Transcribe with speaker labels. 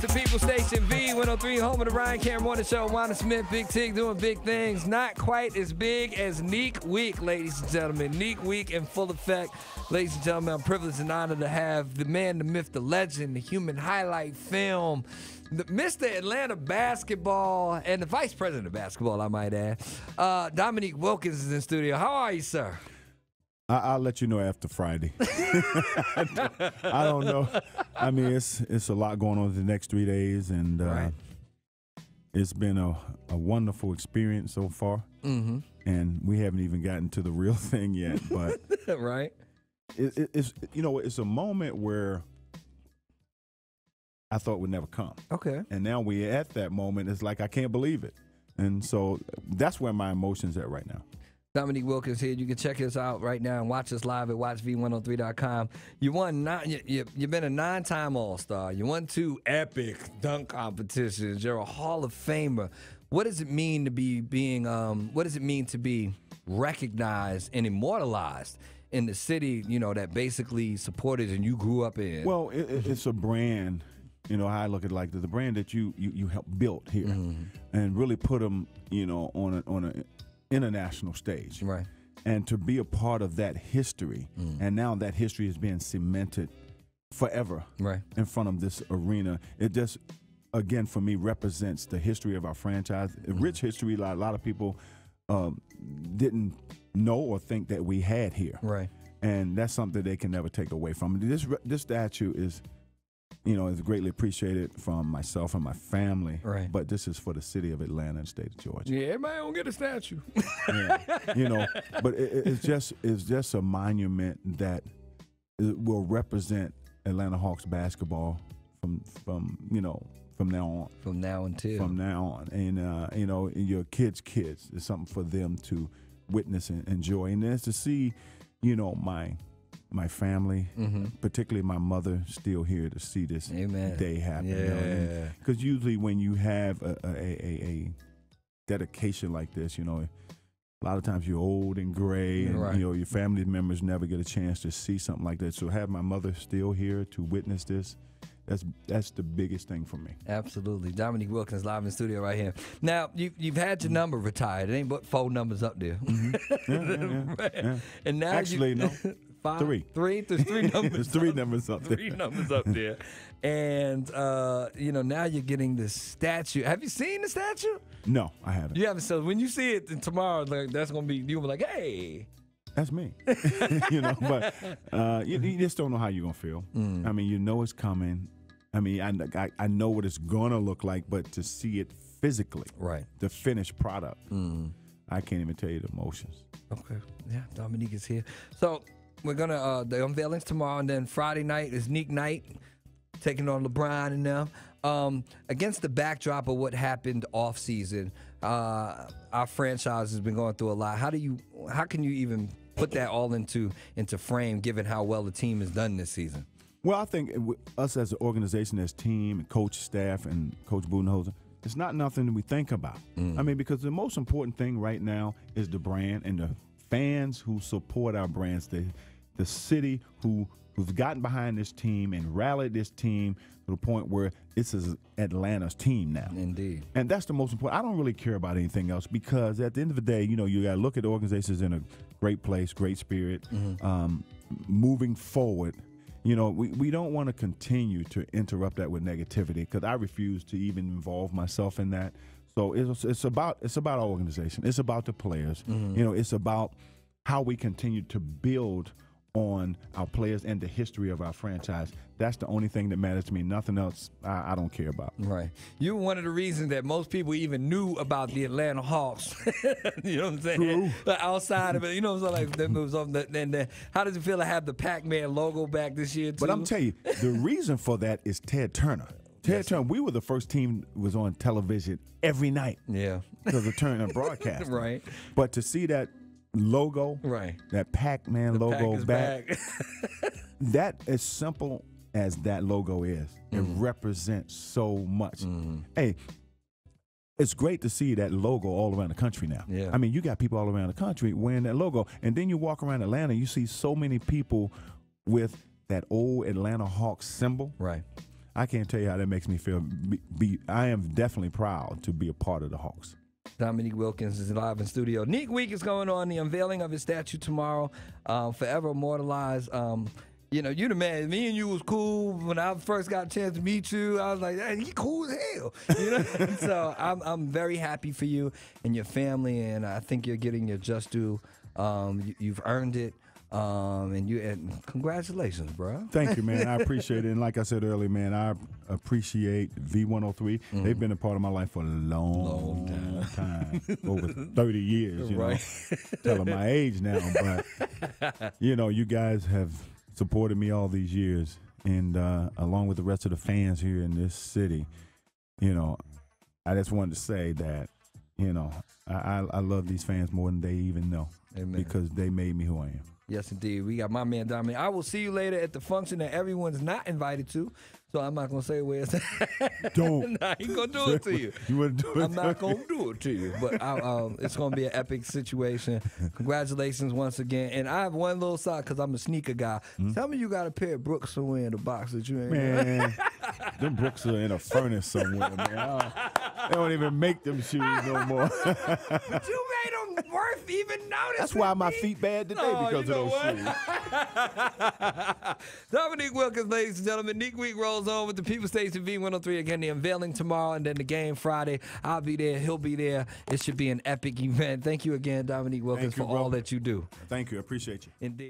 Speaker 1: the People Station V103, home of the Ryan Cameron Morning Show. Wanda Smith, Big Tig doing big things. Not quite as big as Neek Week, ladies and gentlemen. Neek Week in full effect. Ladies and gentlemen, I'm privileged and honored to have the man, the myth, the legend, the human highlight film, Mr. Atlanta basketball, and the vice president of basketball, I might add. Dominique Wilkins is in studio. How are you, sir?
Speaker 2: I'll let you know after Friday. I don't know. I mean, it's a lot going on the next 3 days, and
Speaker 1: Right.
Speaker 2: It's been a wonderful experience so far.
Speaker 1: Mm-hmm.
Speaker 2: And we haven't even gotten to the real thing yet. But
Speaker 1: Right.
Speaker 2: it's it's a moment where I thought would never come.
Speaker 1: Okay.
Speaker 2: And now we're at that moment. It's like I can't believe it. And so that's where my emotions at right now.
Speaker 1: Dominique Wilkins here. You can check us out right now and watch us live at watchv103.com. You won you've been a 9-time All-Star. You won 2 epic dunk competitions. You're a Hall of Famer. What does it mean to be recognized and immortalized in the city, that basically supported and you grew up in?
Speaker 2: Well, it's a brand. How I look at it, like the brand that you helped build here, and really put them, on an international stage,
Speaker 1: Right.
Speaker 2: And to be a part of that history, and now that history is being cemented forever,
Speaker 1: Right.
Speaker 2: in front of this arena. It just, again, for me, represents the history of our franchise, a rich history. A lot of people didn't know or think that we had here,
Speaker 1: Right.
Speaker 2: and that's something they can never take away from me. This statue is greatly appreciated from myself and my family.
Speaker 1: Right.
Speaker 2: But this is for the city of Atlanta and state of Georgia.
Speaker 1: Yeah, everybody don't get a statue.
Speaker 2: Yeah. But it's just a monument that will represent Atlanta Hawks basketball from now on.
Speaker 1: From now until.
Speaker 2: From now on. And your kids' is something for them to witness and enjoy. And then to see, my family, particularly my mother, still here to see this
Speaker 1: Amen.
Speaker 2: day happen.
Speaker 1: Yeah.
Speaker 2: Because usually when you have a dedication like this, a lot of times you're old and gray, and
Speaker 1: Right.
Speaker 2: your family members never get a chance to see something like that. So have my mother still here to witness this, that's the biggest thing for me.
Speaker 1: Absolutely. Dominique Wilkins live in the studio right here. Now, you've had your number retired. It ain't but 4 numbers up there.
Speaker 2: Yeah.
Speaker 1: And now
Speaker 2: Actually, no.
Speaker 1: 5?
Speaker 2: 3.
Speaker 1: 3? There's 3 numbers.
Speaker 2: There's 3 numbers up there.
Speaker 1: 3 numbers up there. And, now you're getting this statue. Have you seen the statue?
Speaker 2: No, I haven't.
Speaker 1: You haven't. So when you see it tomorrow, that's going to be, you'll be like, hey.
Speaker 2: That's me. But you just don't know how you're going to feel. I mean, it's coming. I mean, I know what it's going to look like, but to see it physically,
Speaker 1: Right.
Speaker 2: the finished product, I can't even tell you the emotions.
Speaker 1: Okay. Yeah, Dominique is here. So we're going to, the unveiling's tomorrow, and then Friday night is Neek Night, taking on LeBron and them. Against the backdrop of what happened off season, our franchise has been going through a lot. How can you even put that all into frame, given how well the team has done this season?
Speaker 2: Well, I think us as an organization, as team, and coach, staff, and Coach Budenholzer, it's not nothing that we think about. I mean, because the most important thing right now is the brand and the fans who support our brands, the city who's gotten behind this team and rallied this team to the point where this is Atlanta's team now.
Speaker 1: Indeed.
Speaker 2: And that's the most important. I don't really care about anything else, because at the end of the day, you got to look at organizations in a great place, great spirit, moving forward. We don't want to continue to interrupt that with negativity, because I refuse to even involve myself in that. So it's about our organization. It's about the players. It's about how we continue to build on our players and the history of our franchise. That's the only thing that matters to me. Nothing else I don't care about.
Speaker 1: Right. You're one of the reasons that most people even knew about the Atlanta Hawks. You know what I'm saying?
Speaker 2: True.
Speaker 1: Outside of it, you know what I'm saying? Like, that moves on. And how does it feel to have the Pac-Man logo back this year, too?
Speaker 2: But I'm telling you, the reason for that is Ted Turner. Ted Turner, we were the first team that was on television every night.
Speaker 1: Yeah.
Speaker 2: Because of Turner broadcasting.
Speaker 1: Right.
Speaker 2: But to see that logo,
Speaker 1: Right.
Speaker 2: that Pac-Man logo
Speaker 1: Pac
Speaker 2: back, that as simple as that logo is, it represents so much. Hey, it's great to see that logo all around the country now.
Speaker 1: Yeah.
Speaker 2: I mean, you got people all around the country wearing that logo, and then you walk around Atlanta, you see so many people with that old Atlanta Hawks symbol.
Speaker 1: Right.
Speaker 2: I can't tell you how that makes me feel. I am definitely proud to be a part of the Hawks.
Speaker 1: Dominique Wilkins is live in studio. Neek Week is going on. The unveiling of his statue tomorrow. Forever immortalized. You the man. Me and you was cool when I first got a chance to meet you. I was like, hey, you cool as hell. So I'm very happy for you and your family, and I think you're getting your just due. You've earned it. And congratulations, bro.
Speaker 2: Thank you, man. I appreciate it. And like I said earlier, man, I appreciate V103. They've been a part of my life for a long time. Over 30 years, you know. Telling my age now, but you guys have supported me all these years, and along with the rest of the fans here in this city, I just wanted to say that, I love these fans more than they even know. Amen. Because they made me who I am.
Speaker 1: Yes, indeed. We got my man Dominic. I will see you later at the function that everyone's not invited to. So I'm not going to say where it's at.
Speaker 2: Don't.
Speaker 1: Nah, he going to do it to you.
Speaker 2: You want to do it?
Speaker 1: I'm not going to do it to you. But it's going to be an epic situation. Congratulations once again. And I have one little side because I'm a sneaker guy. Tell me you got a pair of Brooks somewhere in the box that you ain't.
Speaker 2: Man, them Brooks are in a furnace somewhere, man. They don't even make them shoes no more.
Speaker 1: But you made them worth even noticing.
Speaker 2: That's why my feet bad today, because of those shoes.
Speaker 1: Dominique Wilkins, ladies and gentlemen. Neek Week rolls on with the People Station V103. Again, the unveiling tomorrow and then the game Friday. I'll be there. He'll be there. It should be an epic event. Thank you again, Dominique Wilkins, for all that you do.
Speaker 2: Thank you. I appreciate you.
Speaker 1: Indeed.